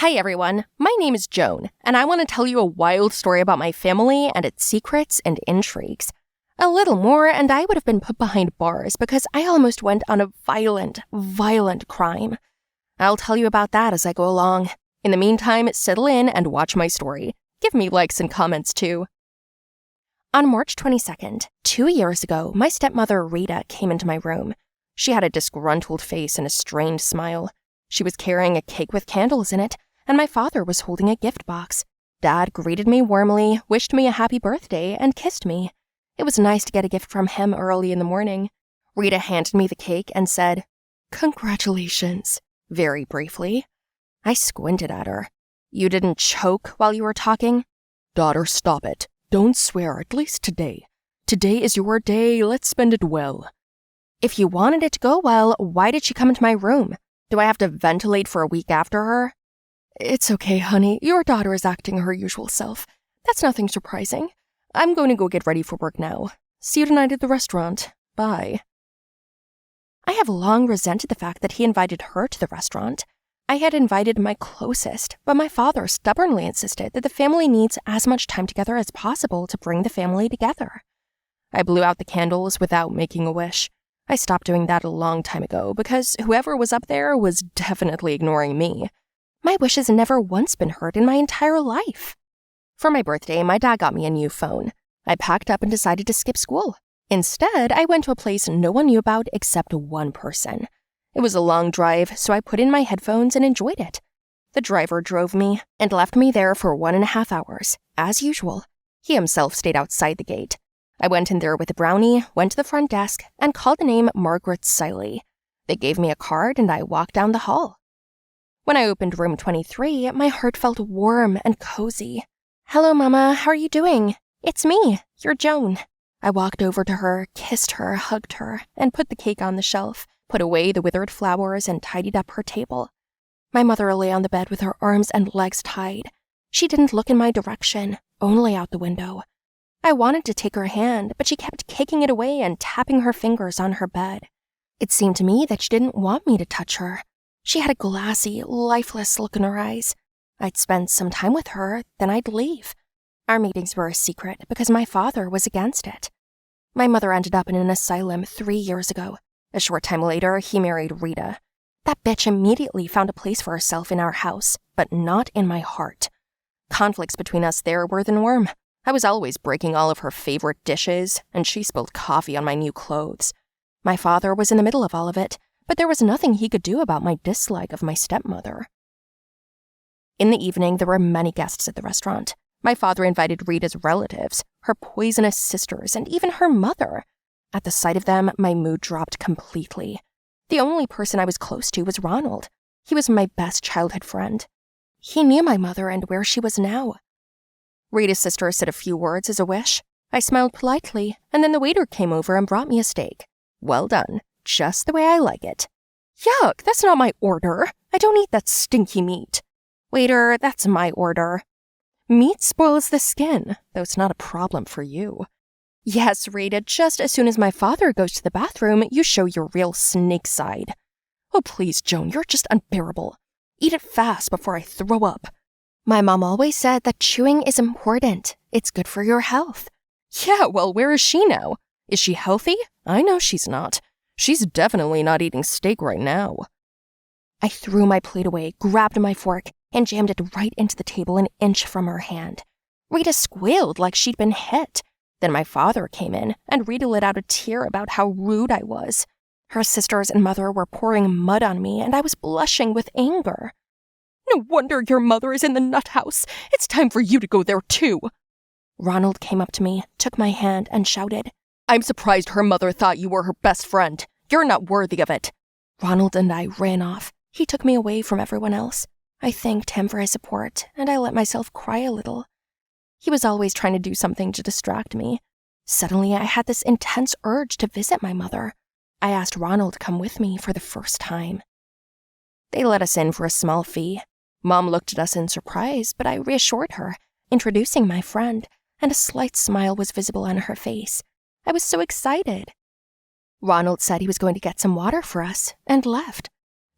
Hi everyone, my name is Joan, and I want to tell you a wild story about my family and its secrets and intrigues. A little more and I would have been put behind bars because I almost went on a violent crime. I'll tell you about that as I go along. In the meantime, settle in and watch my story. Give me likes and comments too. On March 22nd, 2 years ago, my stepmother Rita came into my room. She had a disgruntled face and a strained smile. She was carrying a cake with candles in it, and my father was holding a gift box. Dad greeted me warmly, wished me a happy birthday, and kissed me. It was nice to get a gift from him early in the morning. Rita handed me the cake and said, "Congratulations," very briefly. I squinted at her. "You didn't choke while you were talking?" "Daughter, stop it. Don't swear, at least today. Today is your day, let's spend it well." If you wanted it to go well, why did she come into my room? Do I have to ventilate for a week after her? "It's okay, honey. Your daughter is acting her usual self. That's nothing surprising. I'm going to go get ready for work now. See you tonight at the restaurant. Bye." I have long resented the fact that he invited her to the restaurant. I had invited my closest, but my father stubbornly insisted that the family needs as much time together as possible to bring the family together. I blew out the candles without making a wish. I stopped doing that a long time ago because whoever was up there was definitely ignoring me. My wish has never once been heard in my entire life. For my birthday, my dad got me a new phone. I packed up and decided to skip school. Instead, I went to a place no one knew about except one person. It was a long drive, so I put in my headphones and enjoyed it. The driver drove me and left me there for 1.5 hours, as usual. He himself stayed outside the gate. I went in there with a brownie, went to the front desk, and called the name Margaret Siley. They gave me a card and I walked down the hall. When I opened room 23, my heart felt warm and cozy. "Hello, Mama, how are you doing? It's me, your Joan." I walked over to her, kissed her, hugged her, and put the cake on the shelf, put away the withered flowers, and tidied up her table. My mother lay on the bed with her arms and legs tied. She didn't look in my direction, only out the window. I wanted to take her hand, but she kept kicking it away and tapping her fingers on her bed. It seemed to me that she didn't want me to touch her. She had a glassy, lifeless look in her eyes. I'd spend some time with her, then I'd leave. Our meetings were a secret because my father was against it. My mother ended up in an asylum 3 years ago. A short time later, he married Rita. That bitch immediately found a place for herself in our house, but not in my heart. Conflicts between us there were the norm. I was always breaking all of her favorite dishes, and she spilled coffee on my new clothes. My father was in the middle of all of it, but there was nothing he could do about my dislike of my stepmother. In the evening, there were many guests at the restaurant. My father invited Rita's relatives, her poisonous sisters, and even her mother. At the sight of them, my mood dropped completely. The only person I was close to was Ronald. He was my best childhood friend. He knew my mother and where she was now. Rita's sister said a few words as a wish. I smiled politely, and then the waiter came over and brought me a steak. Well done, just the way I like it. "Yuck, that's not my order. I don't eat that stinky meat." "Waiter, that's my order." "Meat spoils the skin, though it's not a problem for you." "Yes, Rita, just as soon as my father goes to the bathroom, you show your real snake side." "Oh, please, Joan, you're just unbearable. Eat it fast before I throw up." "My mom always said that chewing is important. It's good for your health." "Yeah, well, where is she now? Is she healthy? I know she's not. She's definitely not eating steak right now." I threw my plate away, grabbed my fork, and jammed it right into the table an inch from her hand. Rita squealed like she'd been hit. Then my father came in, and Rita let out a tear about how rude I was. Her sisters and mother were pouring mud on me, and I was blushing with anger. "No wonder your mother is in the nut house. It's time for you to go there too." Ronald came up to me, took my hand, and shouted, "I'm surprised her mother thought you were her best friend. You're not worthy of it." Ronald and I ran off. He took me away from everyone else. I thanked him for his support, and I let myself cry a little. He was always trying to do something to distract me. Suddenly, I had this intense urge to visit my mother. I asked Ronald to come with me for the first time. They let us in for a small fee. Mom looked at us in surprise, but I reassured her, introducing my friend, and a slight smile was visible on her face. I was so excited. Ronald said he was going to get some water for us, and left.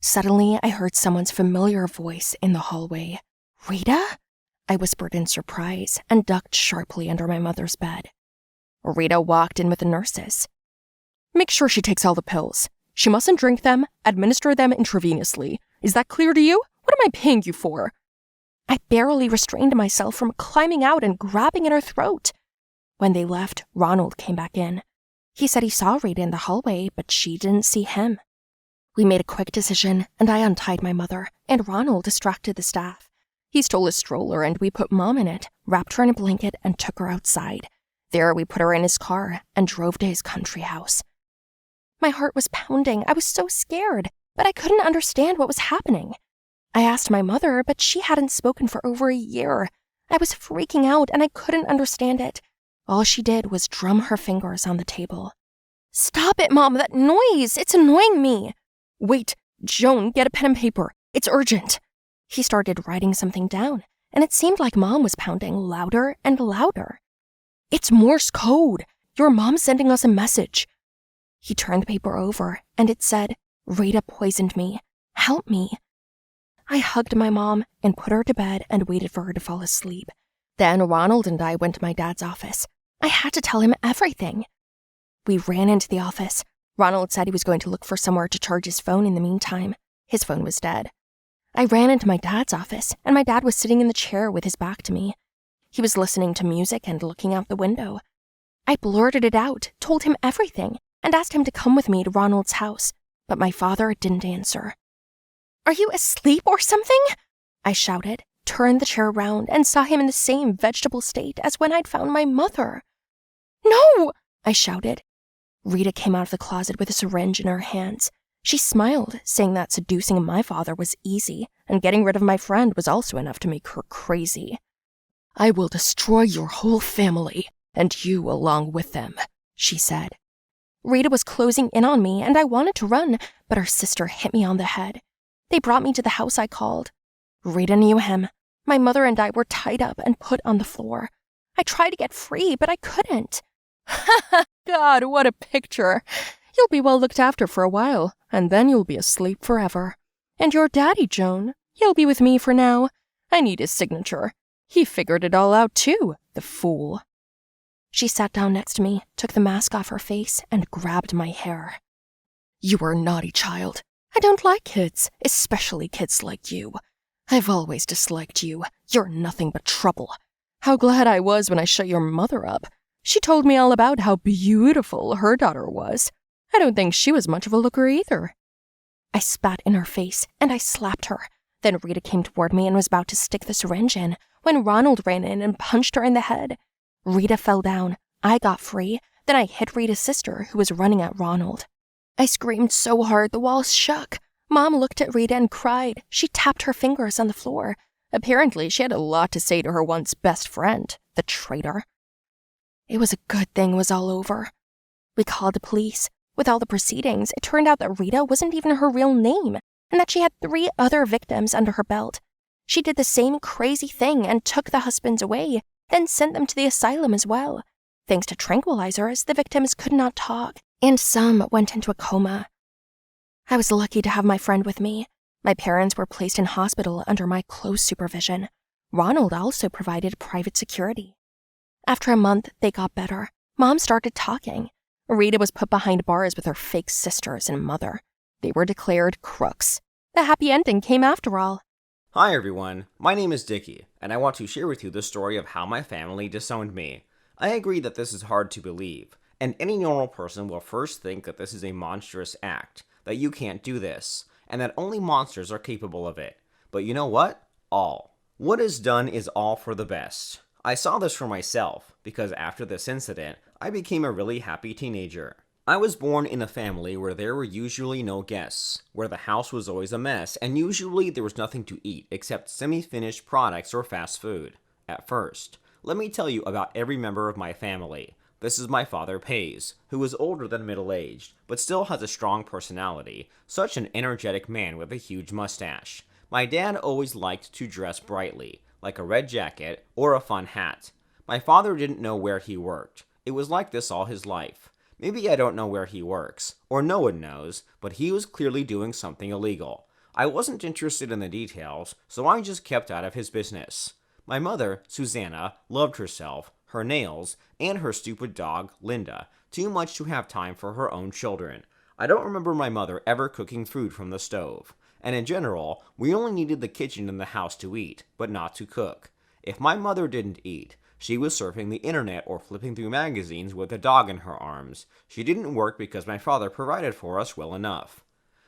Suddenly, I heard someone's familiar voice in the hallway. "Rita?" I whispered in surprise and ducked sharply under my mother's bed. Rita walked in with the nurses. "Make sure she takes all the pills. She mustn't drink them, administer them intravenously. Is that clear to you? What am I paying you for?" I barely restrained myself from climbing out and grabbing at her throat. When they left, Ronald came back in. He said he saw Rita in the hallway, but she didn't see him. We made a quick decision, and I untied my mother, and Ronald distracted the staff. He stole a stroller, and we put Mom in it, wrapped her in a blanket, and took her outside. There, we put her in his car and drove to his country house. My heart was pounding. I was so scared, but I couldn't understand what was happening. I asked my mother, but she hadn't spoken for over a year. I was freaking out, and I couldn't understand it. All she did was drum her fingers on the table. "Stop it, Mom, that noise! It's annoying me!" "Wait, Joan, get a pen and paper. It's urgent." He started writing something down, and it seemed like Mom was pounding louder and louder. "It's Morse code. Your mom's sending us a message." He turned the paper over, and it said, "Rita poisoned me. Help me." I hugged my mom and put her to bed and waited for her to fall asleep. Then Ronald and I went to my dad's office. I had to tell him everything. We ran into the office. Ronald said he was going to look for somewhere to charge his phone in the meantime. His phone was dead. I ran into my dad's office, and my dad was sitting in the chair with his back to me. He was listening to music and looking out the window. I blurted it out, told him everything, and asked him to come with me to Ronald's house, but my father didn't answer. "Are you asleep or something?" I shouted, turned the chair around, and saw him in the same vegetable state as when I'd found my mother. "No!" I shouted. Rita came out of the closet with a syringe in her hands. She smiled, saying that seducing my father was easy, and getting rid of my friend was also enough to make her crazy. "I will destroy your whole family, and you along with them," she said. Rita was closing in on me, and I wanted to run, but her sister hit me on the head. They brought me to the house I called. Rita knew him. My mother and I were tied up and put on the floor. I tried to get free, but I couldn't. God, what a picture. You'll be well looked after for a while, and then you'll be asleep forever. And your daddy, Joan, he'll be with me for now. I need his signature. He figured it all out too, the fool." She sat down next to me, took the mask off her face, and grabbed my hair. "You are a naughty child. I don't like kids, especially kids like you. I've always disliked you. You're nothing but trouble. How glad I was when I shut your mother up. She told me all about how beautiful her daughter was. I don't think she was much of a looker either." I spat in her face, and I slapped her. Then Rita came toward me and was about to stick the syringe in when Ronald ran in and punched her in the head. Rita fell down. I got free. Then I hit Rita's sister, who was running at Ronald. I screamed so hard the walls shook. Mom looked at Rita and cried. She tapped her fingers on the floor. Apparently, she had a lot to say to her once best friend, the traitor. It was a good thing it was all over. We called the police. With all the proceedings, it turned out that Rita wasn't even her real name, and that she had 3 other victims under her belt. She did the same crazy thing and took the husbands away, then sent them to the asylum as well. Thanks to tranquilizers, the victims could not talk, and some went into a coma. I was lucky to have my friend with me. My parents were placed in hospital under my close supervision. Ronald also provided private security. After a month, they got better. Mom started talking. Rita was put behind bars with her fake sisters and mother. They were declared crooks. The happy ending came after all. Hi everyone, my name is Dicky, and I want to share with you the story of how my family disowned me. I agree that this is hard to believe, and any normal person will first think that this is a monstrous act, that you can't do this, and that only monsters are capable of it. But you know what? All. What is done is all for the best. I saw this for myself, because after this incident, I became a really happy teenager. I was born in a family where there were usually no guests, where the house was always a mess, and usually there was nothing to eat except semi-finished products or fast food. At first, let me tell you about every member of my family. This is my father, Pays, who is older than middle-aged, but still has a strong personality, such an energetic man with a huge mustache. My dad always liked to dress brightly, like a red jacket or a fun hat. My father didn't know where he worked. It was like this all his life. Maybe I don't know where he works, or no one knows, but he was clearly doing something illegal. I wasn't interested in the details, so I just kept out of his business. My mother, Susanna, loved herself, her nails, and her stupid dog, Linda, too much to have time for her own children. I don't remember my mother ever cooking food from the stove. And in general, we only needed the kitchen in the house to eat, but not to cook. If my mother didn't eat, she was surfing the internet or flipping through magazines with a dog in her arms. She didn't work because my father provided for us well enough.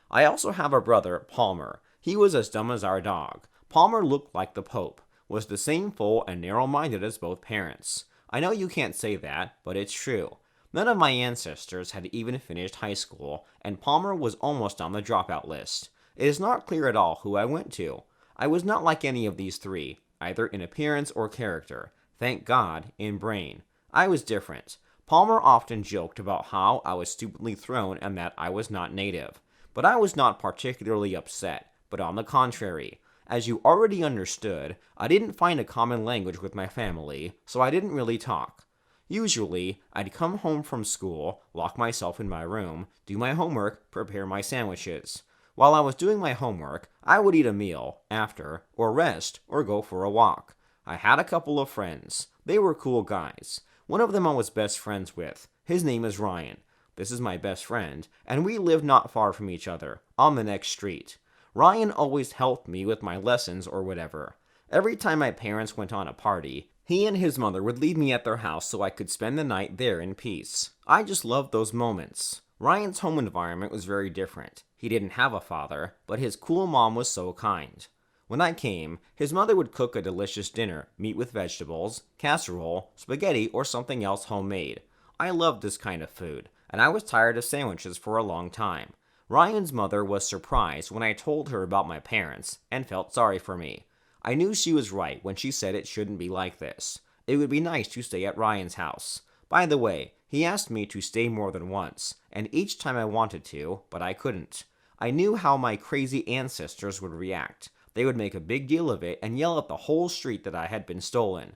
I also have a brother, Palmer. He was as dumb as our dog. Palmer looked like the Pope, was the same full and narrow-minded as both parents. I know you can't say that, but it's true. None of my ancestors had even finished high school, and Palmer was almost on the dropout list. It is not clear at all who I went to. I was not like any of these three, either in appearance or character. Thank God, in brain. I was different. Palmer often joked about how I was stupidly thrown and that I was not native. But I was not particularly upset, but on the contrary. As you already understood, I didn't find a common language with my family, so I didn't really talk. Usually, I'd come home from school, lock myself in my room, do my homework, prepare my sandwiches. While I was doing my homework, I would eat a meal, after, or rest, or go for a walk. I had a couple of friends. They were cool guys. One of them I was best friends with. His name is Ryan. This is my best friend, and we lived not far from each other, on the next street. Ryan always helped me with my lessons or whatever. Every time my parents went on a party, he and his mother would leave me at their house so I could spend the night there in peace. I just loved those moments. Ryan's home environment was very different. He didn't have a father, but his cool mom was so kind. When I came, his mother would cook a delicious dinner, meat with vegetables, casserole, spaghetti, or something else homemade. I loved this kind of food, and I was tired of sandwiches for a long time. Ryan's mother was surprised when I told her about my parents, and felt sorry for me. I knew she was right when she said it shouldn't be like this. It would be nice to stay at Ryan's house. By the way, he asked me to stay more than once, and each time I wanted to, but I couldn't. I knew how my crazy ancestors would react. They would make a big deal of it and yell at the whole street that I had been stolen.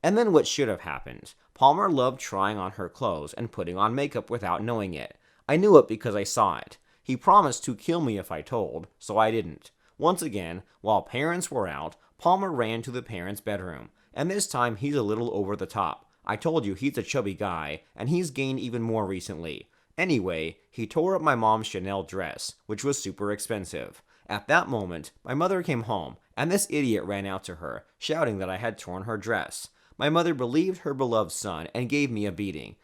And then what should have happened? Palmer loved trying on her clothes and putting on makeup without knowing it. I knew it because I saw it. He promised to kill me if I told, so I didn't. Once again, while parents were out, Palmer ran to the parents' bedroom, and this time he's a little over the top. I told you he's a chubby guy, and he's gained even more recently. Anyway, he tore up my mom's Chanel dress, which was super expensive. At that moment, my mother came home, and this idiot ran out to her, shouting that I had torn her dress. My mother believed her beloved son and gave me a beating.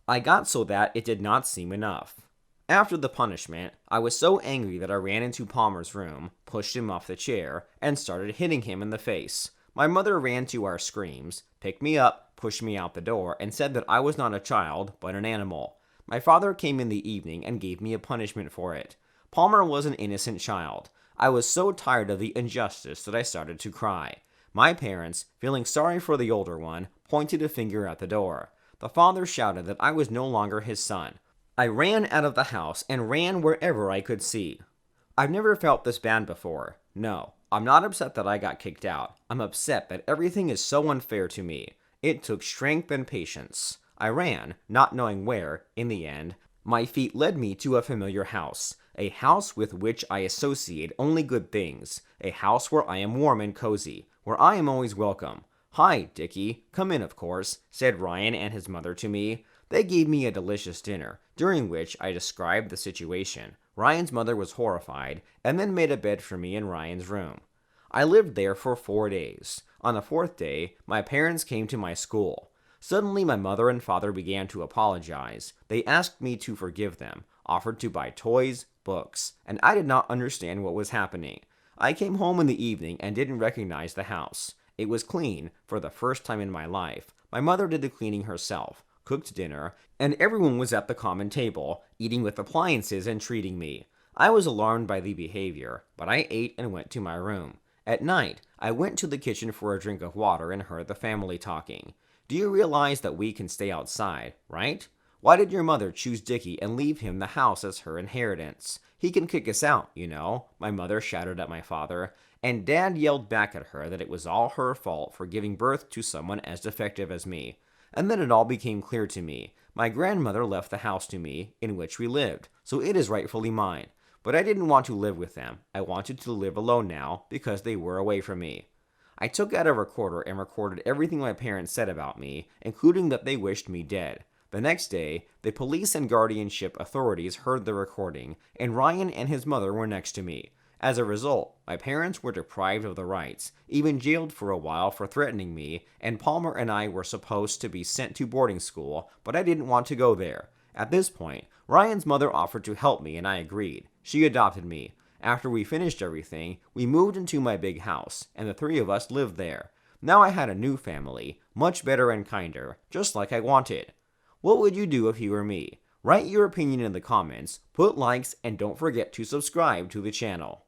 I got so that it did not seem enough. After the punishment, I was so angry that I ran into Palmer's room, pushed him off the chair, and started hitting him in the face. My mother ran to our screams, picked me up, pushed me out the door, and said that I was not a child, but an animal. My father came in the evening and gave me a punishment for it. Palmer was an innocent child. I was so tired of the injustice that I started to cry. My parents, feeling sorry for the older one, pointed a finger at the door. The father shouted that I was no longer his son. I ran out of the house and ran wherever I could see. I've never felt this bad before. No, I'm not upset that I got kicked out. I'm upset that everything is so unfair to me. It took strength and patience. I ran, not knowing where, in the end. My feet led me to a familiar house, a house with which I associate only good things, a house where I am warm and cozy, where I am always welcome. "Hi, Dicky. Come in, of course," said Ryan and his mother to me. They gave me a delicious dinner, during which I described the situation. Ryan's mother was horrified, and then made a bed for me in Ryan's room. I lived there for 4 days. On the 4th day, my parents came to my school. Suddenly, my mother and father began to apologize. They asked me to forgive them, offered to buy toys, books, and I did not understand what was happening. I came home in the evening and didn't recognize the house. It was clean, for the first time in my life. My mother did the cleaning herself, cooked dinner, and everyone was at the common table, eating with appliances and treating me. I was alarmed by the behavior, but I ate and went to my room. At night, I went to the kitchen for a drink of water and heard the family talking. Do you realize that we can stay outside, right? Why did your mother choose Dicky and leave him the house as her inheritance? He can kick us out, you know, my mother shouted at my father, and Dad yelled back at her that it was all her fault for giving birth to someone as defective as me. And then it all became clear to me. My grandmother left the house to me, in which we lived, so it is rightfully mine. But I didn't want to live with them. I wanted to live alone now because they were away from me. I took out a recorder and recorded everything my parents said about me, including that they wished me dead. The next day, the police and guardianship authorities heard the recording, and Ryan and his mother were next to me. As a result, my parents were deprived of the rights, even jailed for a while for threatening me, and Palmer and I were supposed to be sent to boarding school, but I didn't want to go there. At this point, Ryan's mother offered to help me, and I agreed. She adopted me. After we finished everything, we moved into my big house, and the three of us lived there. Now I had a new family, much better and kinder, just like I wanted. What would you do if you were me? Write your opinion in the comments, put likes, and don't forget to subscribe to the channel.